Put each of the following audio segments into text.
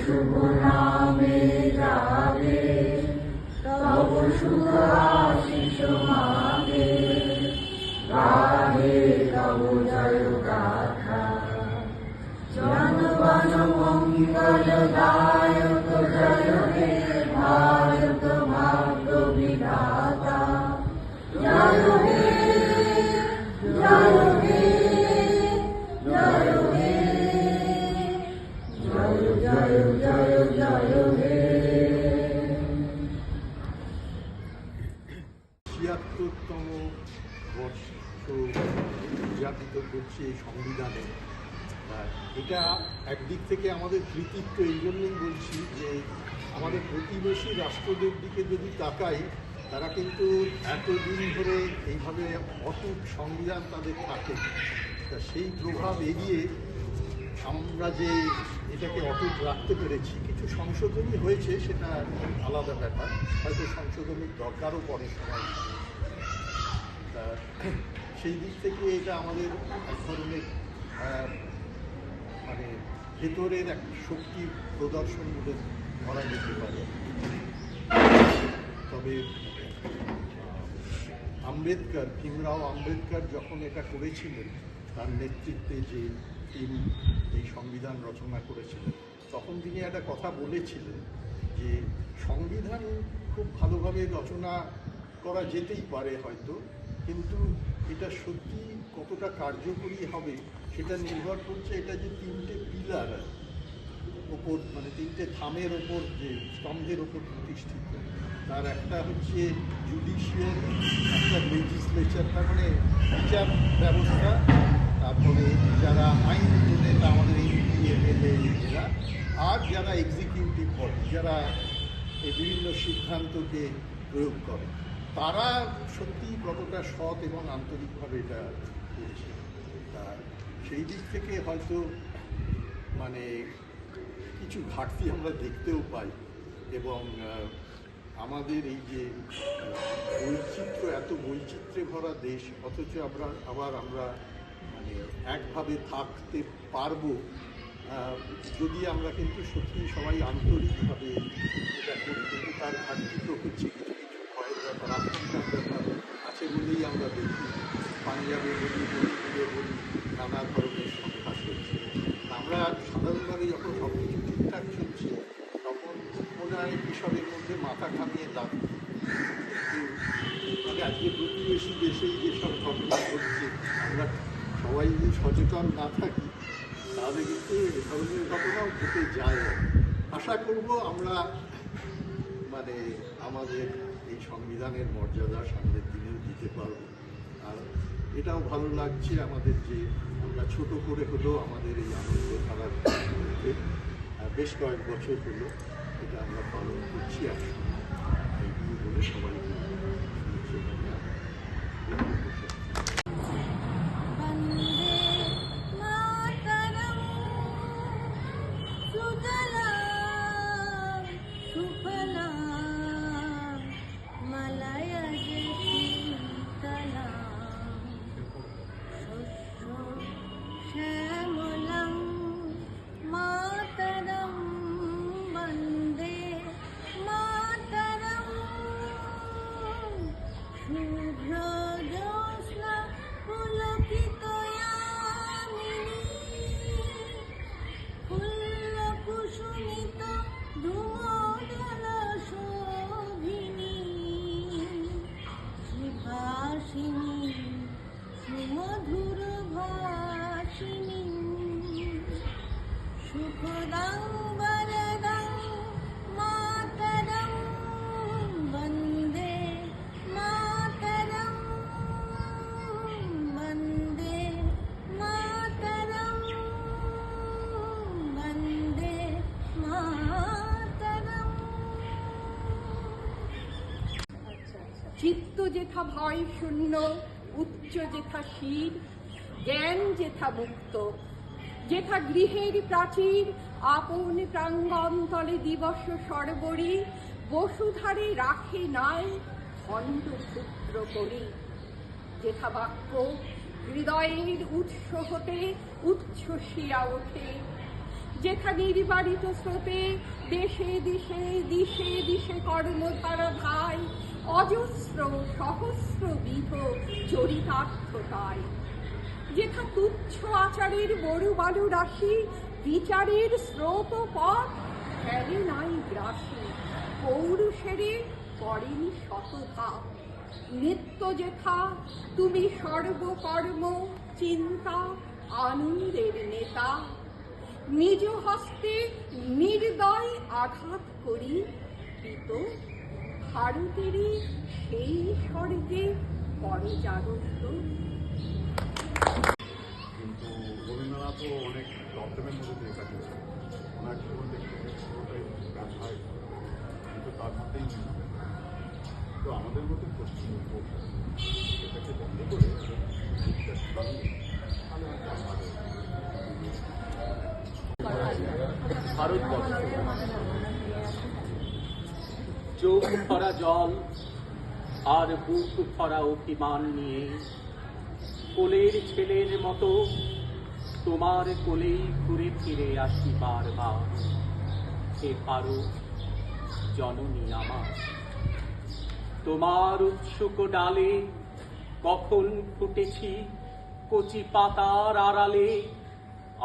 শুভ নামে যাবে, তব শুভ আশিস মাগে, গাহে তব জয় গাথা। জনগণ মঙ্গল দায়ক জয় হে ভারত ভাগ্য বিধাতা। জয় হে জয় হে জয় হে জয় জয় জয় জয় হে। ৭৬তম বর্ষ উদযাপিত করছে এই সংবিধানে। এটা একদিক থেকে আমাদের কৃতিত্ব, এই জন্যই বলছি যে আমাদের প্রতিবেশী রাষ্ট্রদের দিকে যদি তাকাই, তারা কিন্তু এতদিন ধরে এইভাবে অটুট সংবিধান তাদের থাকে। তা সেই প্রভাব এড়িয়ে আমরা যে এটাকে অটুট রাখতে পেরেছি, কিছু সংশোধনী হয়েছে, সেটা আলাদা ব্যাপার, হয়তো সংশোধনীর দরকারও পড়ে সময়। সেই দিক থেকে এটা আমাদের এক ধরনের মানে ভেতরের এক শক্তি প্রদর্শন বলে করা যেতে পারে। তবে আম্বেদকর, ভীমরাও আম্বেদকর যখন এটা করেছিলেন, তার নেতৃত্বে যে টিম এই সংবিধান রচনা করেছিলেন, তখন তিনি একটা কথা বলেছিলেন যে সংবিধান খুব ভালোভাবে রচনা করা যেতেই পারে হয়তো, কিন্তু এটা সত্যি কতটা কার্যকরী হবে সেটা নির্ভর করছে এটা যে তিনটে পিলার ওপর, মানে তিনটে থামের ওপর, যে স্তম্ভের ওপর প্রতিষ্ঠিত। তার একটা হচ্ছে জুডিশিয়ারি, একটা লেজিসলেচার, তার মানে বিচার ব্যবস্থা, তারপরে যারা আইন নেতা আমাদের এমপি এমএলএ এরা, আর যারা এক্সিকিউটিভ বডি, যারা এই বিভিন্ন সিদ্ধান্তকে প্রয়োগ করে, তারা সত্যি কতটা সৎ এবং আন্তরিকভাবে এটা করছে। তা সেই দিক থেকে হয়তো মানে কিছু ঘাটতি আমরা দেখতেও পাই। এবং আমাদের এই যে বৈচিত্র্য, এত বৈচিত্র্যে ভরা দেশ, অথচ আমরা মানে একভাবে থাকতে পারবো যদি আমরা কিন্তু সত্যি সবাই আন্তরিকভাবে এটা করি। কিন্তু তার ঘাটতি তো হচ্ছে, কিছু ভয়ের ব্যাপার, আশঙ্কার ব্যাপার আছে বলেই আমরা দেখি। পাঞ্জাবে বলি, মণিপুরে বলি, নানা ধরনের সংঘাত হচ্ছে। আমরা সাধারণভাবে যখন সব কিছু ঠিকঠাক চলছে, তখন মনে হয় এসবের মধ্যে মাথা ঘামিয়ে লাভ। মানে আজকে প্রতিবেশী দেশেই যেসব ঘটনা ঘটছে, আমরা সবাই যদি সচেতন না থাকি, তাহলে কিন্তু এ ধরনের ঘটনাও ঘটে যায়। আশা করব আমরা মানে আমাদের এই সংবিধানের মর্যাদা সামনের দিনেও দিতে পারব। আর এটাও ভালো লাগছে আমাদের যে আমরা ছোট করে হলেও আমাদের এই আনন্দ ধারার মধ্যে বেশ কয়েক বছর হলো এটা আমরা পালন করছি একসঙ্গে। এইগুলো বলে সবাই মধুর ভাষিণী সুখদাং বরদাং মাতরম বন্দে মাতরম বন্দে মাতরম বন্দে মাতরম। চিত্ত যেথা ভয় শূন্য, উচ্চ যেথা শির, জ্ঞান যেথা মুক্ত, যেথা গৃহের প্রাচীর, আপন প্রাঙ্গণ তলে দিবস সর্বরী, বসুধারে রাখে নাই খণ্ড সূত্র করি। যেথা বাক্য হৃদয়ের উৎস হতে উচ্ছ্বসিয়া ওঠে, যেথা নির্বারিত স্রোতে দেশে দেশে দিশে দিশে কর্মধারা ধায়, অজস্র সহস্র বিধ চরিতার্থতায়। যেথা তুচ্ছ আচারের বড়ু বালু রাশি, বিচারের স্রোত পথ ফেলে নাই গ্রাসী, পৌরুষেরে করেনি শতধা। নিত্য যেথা তুমি সর্বকর্ম চিন্তা আনন্দের নেতা, নিজ হস্তে নির্দয় আঘাত করি কৃত ভারতেরই সেই স্বর্গে পরজাগত। কিন্তু রবীন্দ্রনাথও অনেক প্রবলেমের মধ্যে দিয়ে কাটিয়েছে। ওনার জীবন দেখতে পুরোটাই ব্যথায়, কিন্তু তার মধ্যেই মিলবে। তো আমাদের মধ্যে পশ্চিমবঙ্গ এটাকে বন্ধ করে ভারতবর্ষ চোখ ভরা জল আর বুক ভরা অভিমান নিয়ে কোলের ছেলের মতো তোমার কোলেই ঘুরে ফিরে আসি বারবার। হে ভারত জননী আমার, তোমার উৎসুক ডালে কখন ফুটেছি কচি পাতার আড়ালে।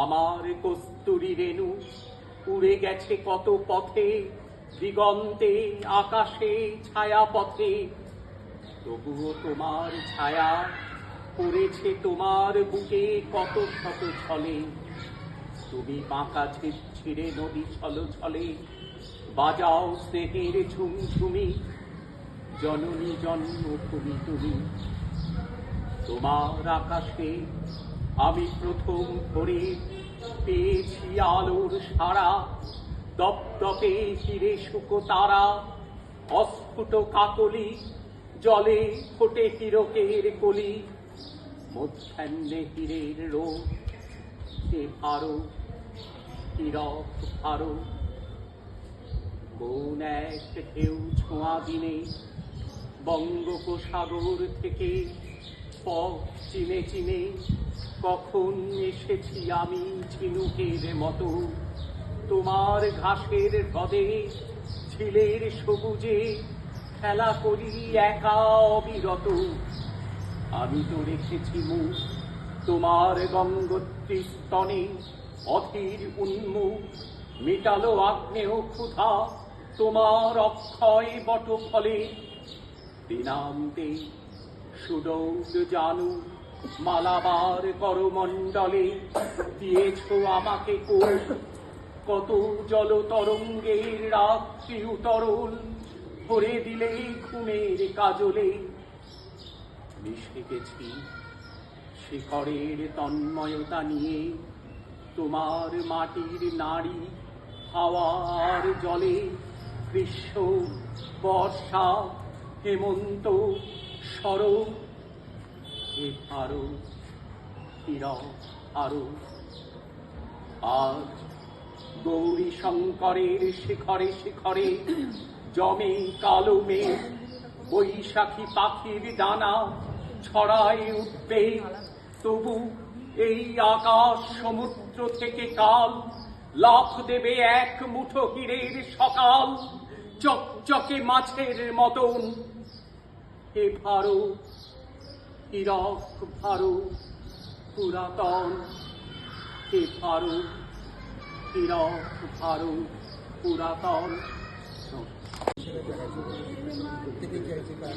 আমার কস্তুরী রেণু উড়ে গেছে কত পথে, দিগন্তে আকাশে ছায়া পথে। তবুও তোমার ছায়া পড়েছে তোমার বুকে কত শত ছলে। তুমি বাঁকা ছিড়ে নদী ছলো ছলে, বাজাও স্নেহের ঝুমঝুমি। জননী জন্মভূমি তুমি, তোমার আকাশে আমি প্রথম ভোরে পেয়েছি আলোর সারা। দপদপে হিরে শুকো তারা, অস্ফুট কাকলি, জলে ফোটে হীরকের কলি। মধ্যাহ্নে হীরের রোদ, হে ভারত হীরক ভারত। কোন এক ঢেউ ছোঁয়া দিনে বঙ্গোপসাগর থেকে পথ চিনে চিনে কখন এসেছি আমি ঝিনুকের মতো তোমার ঘাসের হ্রদে। ঝিলের সবুজে খেলা করি একা অবিরত। আমি তো রেখেছি মুখ তোমার গঙ্গোত্রী স্তনে, অধীর উন্মুখ মিটালো আগ্নেয় ক্ষুধা তোমার অক্ষয় বটফলে। দিনান্তে সুদৌল জানু মালাবার করমণ্ডলে দিয়েছ আমাকে কোল। কত জল তরঙ্গের রাত্রি উতরল, ভরে দিলে ঘুমের কাজলে। মিশে গেছি শিখরের তন্ময়তা নিয়ে তোমার মাটির নারী হাওয়ার জলে। গ্রীষ্ম বর্ষা হেমন্ত শরৎ, হে ভারত হীরক ভারত। আজ গৌরী শঙ্করের শিখরে শিখরে জমে কালো মেঘ, বৈশাখী পাখির ডানা ছড়ায় উদ্বেগ। তবু এই আকাশ সমুদ্র থেকে কাল লাফ দেবে এক মুঠো হীরের সকাল, চকচকে মাছের মতন। হে ভারত হীরক ভারত পুরাতন, হে ভারত হীরক ভারত পুরাতন। প্রত্যেকেই চাইছে তার